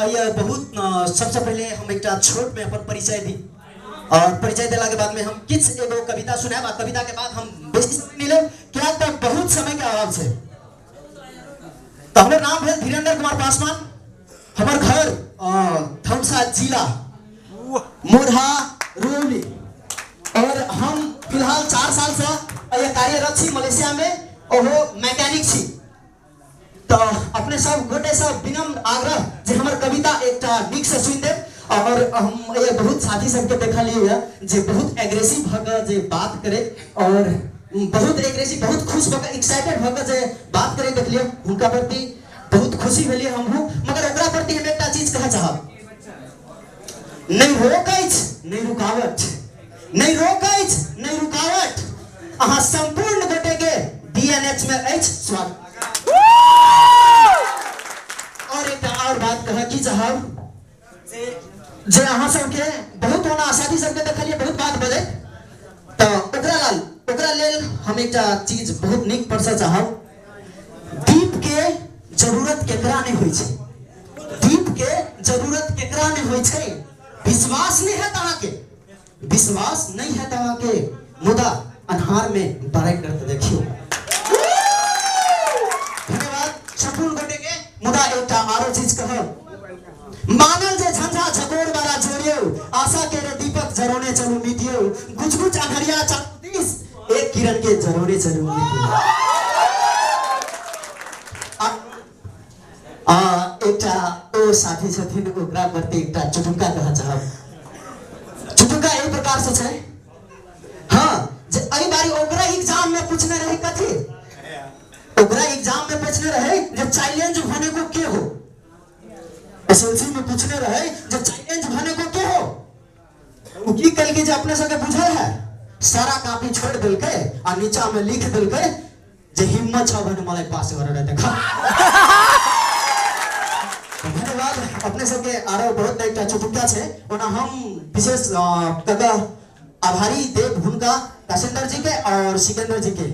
ये बहुत सबसे पहले हम एक छोट में अपन परिचय दी और परिचय दिला के बाद में हम किस एगो कविता सुनाए। कविता के बाद हम बेसी समय नहीं ले, क्या तक बहुत समय के अभाव से। तो हमारे नाम है धीरेन्द्र कुमार पासवान, हमार घर धनसा जिला मोरहा रोली, और हम फिलहाल 4 साल से ये कार्यरत छी मलेशिया में, ओहो मैकेनिक छी। तो अपने सब गोटे सब विनम्र आग्रह जे हमर कविता एक निक से सुन दे। और हम ये बहुत साथी सबके देखा लिए जे बहुत एग्रेसिव भग जे बात करे, और बहुत एग्रेसिव बहुत खुश भग एक्साइटेड भग जे बात करे देख लियो, उनका प्रति बहुत खुशी भेलिए हम हूं। मगर ओकरा प्रति हम एकटा चीज कह चाहब, नहीं रोकैछ नहीं रुकावट, नहीं रोकैछ नहीं रुकावट, अहाँ संपूर्ण गोटे के डीएनएच में अछि स्वागत। और एक और बात कह कि चाहब जे अहाँ सबके बहुत होना साथी सबके देखलिए बहुत बात बजे, तो ओकरा लेल हम एक चीज बहुत निक परसे चाहब। दीप के जरूरत केकरा नहीं होई छै, दीप के जरूरत केकरा नहीं होई छै। विश्वास नहीं है तहाँ के, विश्वास नहीं है तहाँ के, मुदा अन्हार में बड़ाई करते देखियो। धन्यवाद संपूर्ण गोटे के। मुदा एक आरो चीज कह, मानल जे झंझा झकोर वाला जोड़ियो, आशा के रे दीपक जरोने चलू मिटियो, कुछ कुछ अनहरिया 34 एक किरण के जरोने चलू मिटियो। एकटा ओ साथी छथिन, ओकरा प्रति एकटा चुटुका कह चाहब। चुटुका एहि प्रकार से छै, हां जे एहि बारी ओकरा एग्जाम में पूछने रहे कथि, ओकरा एग्जाम में पूछने रहे जे चैलेंज होने को के हो, एसएलसी में पूछने रहे जे चैलेंज होने को के हो। उ की कल के जे अपने सबके बुझल है, सारा कॉपी छोड़ देलकै आ नीचा में लिख देलकै जे हिम्मत छ भने मलाई पास गरेर देखा। धन्यवाद अपने सबके। आरो बहुत एकटा चुटुका छै, ओना हम विशेष कका आभारी देव हुनका काशिंदर जी के और सिकंदर जी के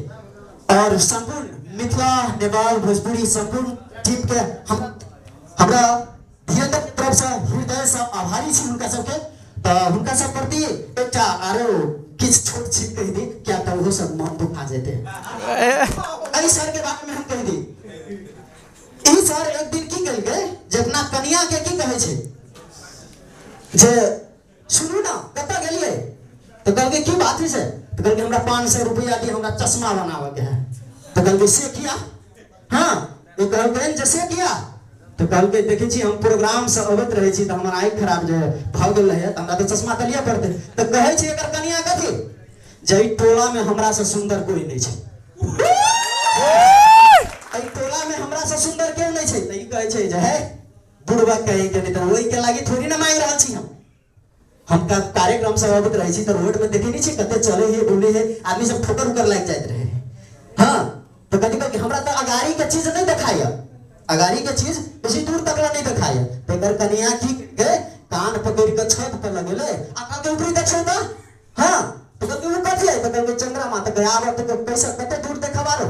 और संपूर्ण मिथिला नेपाल भोजपुरी संपूर्ण टीम के हमरा धीरेन्द्र के तरफ से हृदय से आभारी छी हुनका सबके। तो हुनका सब प्रति एकटा आरो किछ छोट छिप कह दी, क्या तो वो सब मन दुखा जेते। एहि सर के बारे में हम कह दी, ई सर एक दिन की कल गए जे अपना कन्या के की कहे छे जे सुनू ना कत गेलिए, तो कल के की बात है से, तो कल के हमरा 500 रुपया दी, हमरा चश्मा बनावे के है। तो कल के से किया, हां तो कल के जैसे किया, तो कल के देखे छी हम प्रोग्राम से अवत रहे छी, तो हमर आंख खराब जे भ गेल रहे, त हमरा तो चश्मा तलिया पड़ते। तो कहे छी एकर कन्या कथि जे टोला में हमरा से सुंदर कोई नहीं छै, आई टोला में हमरा से सुंदर क्यों नहीं छै। त ई कहे छै जे है बुढ़वा कहे के नहीं, तो ओई के लागी थोड़ी ना मांग रहल छी हम का कार्यक्रम से अवत रहे छी, तो रोड में देखे नहीं छी कते चले है बोले है, आदमी सब ठोकर उकर लाग जात रहे। हां तो कथि कह के हमरा तो अगाड़ी के चीज नहीं दिखाया, अगाड़ी के चीज बेसी दूर तक नहीं दिखाया। तो एकर कन्या की के कान पकड़ के छत पर लगेले, आ के ऊपरी देखो तो, हां तो कथि वो कथि है, तो कह चंद्रा माता के आब तो पैसा कते दूर देखाबारो।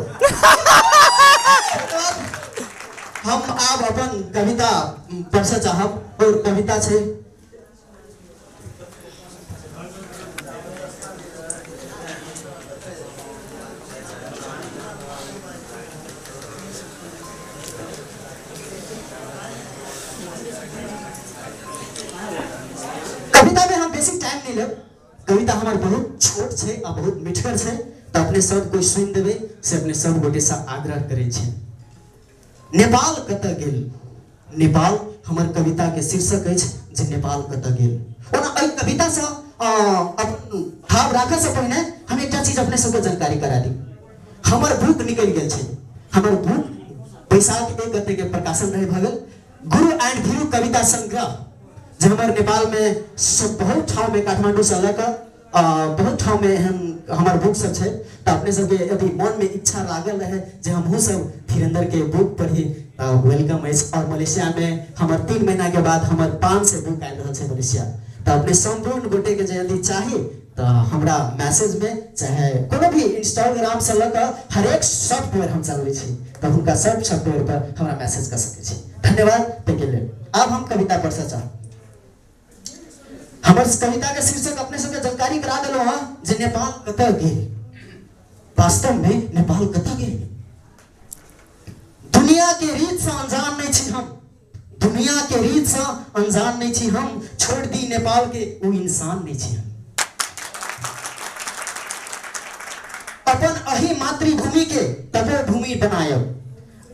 हम आब अपन कविता पढ़से चाहब, और कविता छै कविता हमार बहुत छोट छै आ बहुत मिठगर छै, तो अपने सब कोई सुन देबे से अपने सब गोटे से आग्रह करे छै। नेपाल कत गेल, नेपाल हमर कविता के शीर्षक अछि जे नेपाल कत गेल। ओना एहि कविता से अपन ठाव राखे से पहिने हम एकटा चीज अपने सबके जानकारी करा दी। हमर बुक निकल गेल छै, हमर बुक बैसाख 1 गते के प्रकाशन रहे भगल गुरु एंड भीरू कविता संग्रह, जे हमारे नेपाल में सब बहुत ठाव में काठमांडू से अलग बहुत ठाव में हमार बुक सब है। तो अपने सबके यदि मन में इच्छा लागल रहे जे हमहू सब धीरेन्द्र के बुक पढ़ी, वेलकम है। और मलेशिया में हमार 3 महीना के बाद हमार 5 से बुक आयल रहा है मलेशिया। तो अपने संपूर्ण गोटे के यदि चाहे तो हमरा मैसेज में चाहे कोनो भी इंस्टाग्राम से लग हर एक सॉफ्टवेयर हम चलवे छी, तो उनका सब सॉफ्टवेयर पर हमरा मैसेज कर सके छी। धन्यवाद देके ले। अब हम कविता पढ़ सचा हमर कविता के शीर्षक अपने सबके जानकारी करा देलो हां जे नेपाल कत गेल। वास्तव में नेपाल कत गेल दुनिया के रीत से अनजान नहीं छी हम, दुनिया के रीत से अनजान नहीं छी हम, छोड़ दी नेपाल के वो इंसान नहीं छी हम। अपन अही मातृभूमि के तपोभूमि बनायब,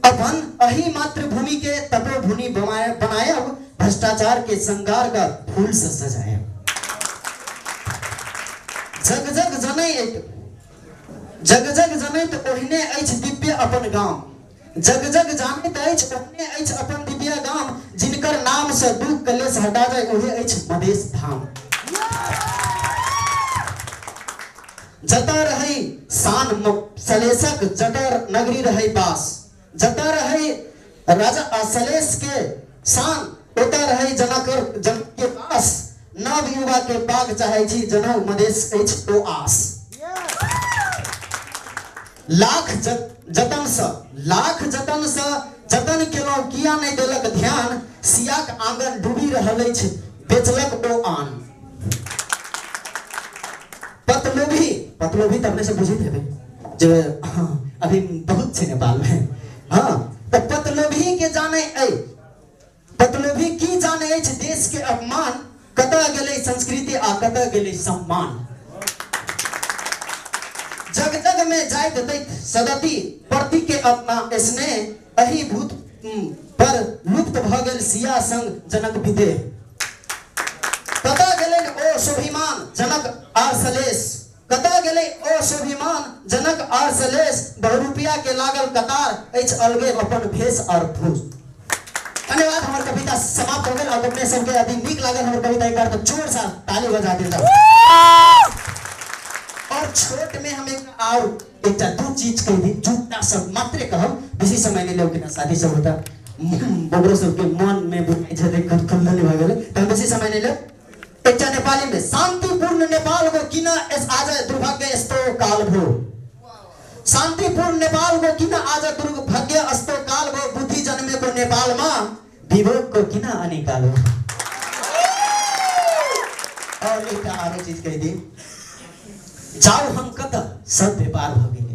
अपन अही मातृभूमि के तपोभूमि बनायब, भ्रष्टाचार के श्रृंगार का फूल से सजायब। जग जग जनैत ओहिने अछि दिव्य अपन गाम, जग जग जानैत अछि ओहिने अछि अपन दिव्य गाम, जिनकर नाम से दुख कलेश हटा जाए ओहे अछि मधेश धाम। जता रही शान सलेशक जटर नगरी रही बास, जता रही राजा सलेश के शान ओता रही जनक के पास, नव युवा के बाग चाहे छी जनौ मधेश अछि ओ आस। लाख जतन से जतन केलौ किया नहीं देलक ध्यान, सियाक आंगन डूबी रहल अछि बेचलक ओ आन। पतलोभी तबने से बुझित हेबे जो अभी बहुत छे नेपाल में। हाँ तो पतलोभी के जाने पतलोभी की जाने अछि देश के अपमान, कतऽ गेलै संस्कृति आ कतऽ गेलै सम्मान। जग जग में जाइत दैत सदति प्रति के अपना स्नेह, अही भूत पर लुप्त भ गेल सिया संग जनक विदेह। कतऽ गेलै ओ स्वाभिमान जनक आर सलेश, कतऽ गेलै ओ स्वाभिमान जनक आर सलेश, बहुरूपिया के लागल कतार अछि अलगे अपन भेष और भूष। धन्यवाद। हमार कविता समाप्त हो गई। अब अपने सबके यदि नीक लागल हमार कविता एक बार तो जोर से ताली बजा देता। और छोट में हम एक और एक दो चीज कह दी, झूठा सब मात्र कहब, बेसी समय नहीं लेओ कि शादी सब होता बबरो सब के मन में बुझाई छै खुद खुद नहीं भ गेलै त बेसी समय नहीं ले। एक नेपाली में शांतिपूर्ण नेपाल को किन आज दुर्भाग्य यस्तो काल भो, शांतिपूर्ण नेपाल को किन आज दुर्भाग्य यस्तो काल भो, बुद्धि जन्मे को नेपाल में विभोग को किन अनिकाल हो। और एक आरो चीज कह दी, जाओ हम कत सब व्यापार भ गेले,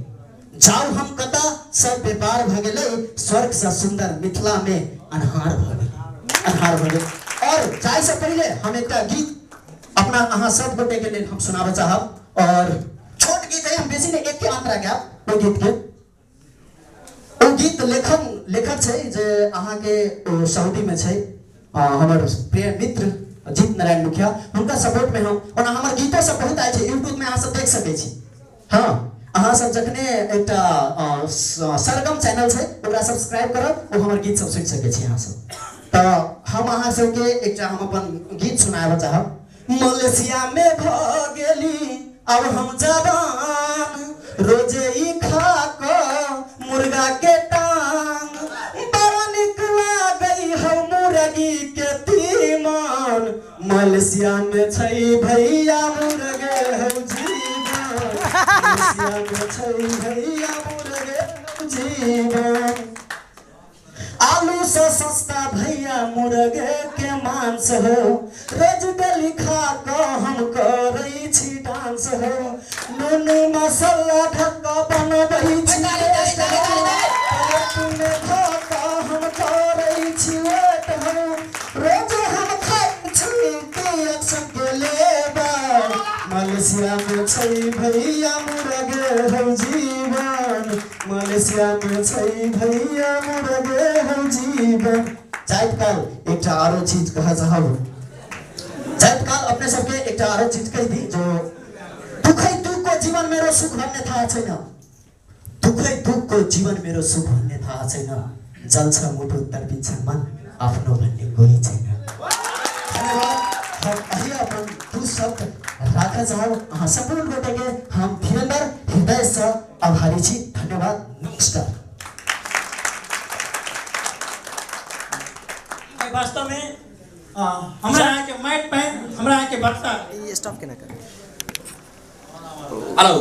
जाओ हम कत सब व्यापार भ गेले, स्वर्ग से सुंदर मिथिला में अनहार भ गेले, अनहार भ गेले। और जाय से पहले हम एक गीत अपना अहाँ सब गोटे के लिए हम सुनाबे चाहब। और छोट गीत है, हम बेसी ने एक के अंतरा गैप ओ गीत के ओ गीत लेखक छै जे अहाँ के सऊदी में छै, हमर प्रिय मित्र जीत नारायण मुखिया, उनका सपोर्ट में हम और हमार गीतों सब बहुत आए छै यूट्यूब में, अहाँ सब देख सकै छी। हाँ अहाँ सब जखने एकटा सरगम चैनल छै ओकरा सब्सक्राइब करब, ओ हमर गीत सब सुनि सकै छी अहाँ सब। तो हम अहाँ सबके एकटा हम अपन गीत सुनाबे चाहब। मलेशिया में भ गेली अब हम जवान, रोजे ई खा क मुर्गा के टांग, बड़ा निक लागई हो मुर्गी के तीमन, मलेशिया में छै भैया मुर्गे हो जीवन, मलेशिया में छै भैया मुर्गे हो जीवन। आलू से सस्ता भैया मुर्गे के मांस हो, रोज डेली खा क हम करै छी डांस हो, नून मसाला ढक्का बनबै छी, प्लेट में खा क हम करै छी वेट हो, रोज हम खाइ छी केएक्स के लेबर, मलेशिया में छै भैया मुर्गे हो जीवन, मलेशिया में छै भैया मुर्गे हो जीवन। जाइत काल एक आरो चीज कह चाहब, जाइत काल अपने सबके एक आरो चीज कह दी जो दुखै दुख को जीवन मेरो सुख भन्ने थाहा छैन, दुखै दुख को जीवन मेरो सुख भन्ने थाहा छैन, जल्छ मुटु तर्पिन्छ मन आफ्नो भन्ने कोही छैन। धन्यवाद। हम अही अपन दू शब्द राख चाहब, अहाँ सम्पूर्ण गोटे के हम धीरेन्द्र हृदय से आभारी छी। धन्यवाद। नमस्कार। वास्तव में हमरा यहाँ के माइट पहन हमरा यहाँ के बक्सा स्टॉप केना कर हेलो